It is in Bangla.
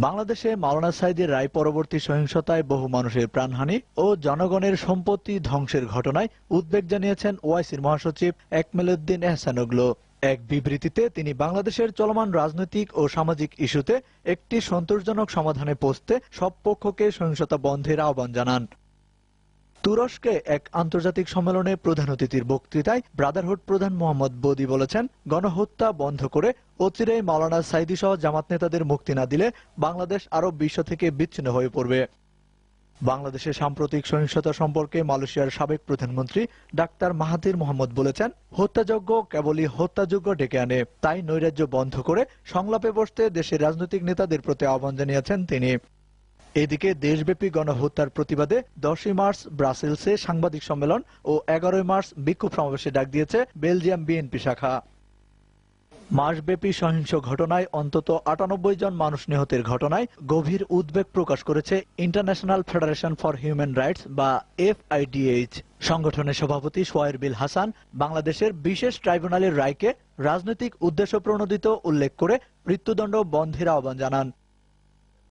বাংলাদেশে মাওলানা সাঈদীর রায় পরবর্তী সহিংসতায় বহু মানুষের প্রাণহানি ও জনগণের সম্পত্তি ধ্বংসের ঘটনায় উদ্বেগ জানিয়েছেন ওআইসির মহাসচিব একমেল উদ্দিন এহসানুগলো। এক বিবৃতিতে তিনি বাংলাদেশের চলমান রাজনৈতিক ও সামাজিক ইস্যুতে একটি সন্তোষজনক সমাধানে পৌঁছতে সব পক্ষকে সহিংসতা বন্ধের আহ্বান জানান। তুরস্কে এক আন্তর্জাতিক সম্মেলনে প্রধান অতিথির বক্তৃতায় ব্রাদারহুড প্রধান মোহাম্মদ বদি বলেছেন, গণহত্যা বন্ধ করে অচিরেই মাওলানা সাঈদী সহ জামাত নেতাদের মুক্তি না দিলে বাংলাদেশ আরব বিশ্ব থেকে বিচ্ছিন্ন হয়ে পড়বে। বাংলাদেশের সাম্প্রতিক সহিংসতা সম্পর্কে মালয়েশিয়ার সাবেক প্রধানমন্ত্রী ডাক্তার মাহাথির মোহাম্মদ বলেছেন, হত্যাযজ্ঞ কেবলই হত্যাযজ্ঞ ডেকে আনে, তাই নৈরাজ্য বন্ধ করে সংলাপে বসতে দেশের রাজনৈতিক নেতাদের প্রতি আহ্বান জানিয়েছেন তিনি। এদিকে দেশব্যাপী গণহত্যার প্রতিবাদে 10ই মার্চ ব্রাসেলসে সাংবাদিক সম্মেলন ও 11ই মার্চ বিক্ষোভ সমাবেশে ডাক দিয়েছে বেলজিয়াম বিএনপি শাখা। মাসব্যাপী সহিংস ঘটনায় অন্তত 98 জন মানুষ নিহতের ঘটনায় গভীর উদ্বেগ প্রকাশ করেছে international federation for human rights বা FIDH। সংগঠনের সভাপতি সোয়াইর বিল হাসান বাংলাদেশের বিশেষ ট্রাইব্যুনালের রায়কে রাজনৈতিক উদ্দেশ্য প্রণোদিত উল্লেখ করে মৃত্যুদণ্ড বন্ধের আহ্বান জানান।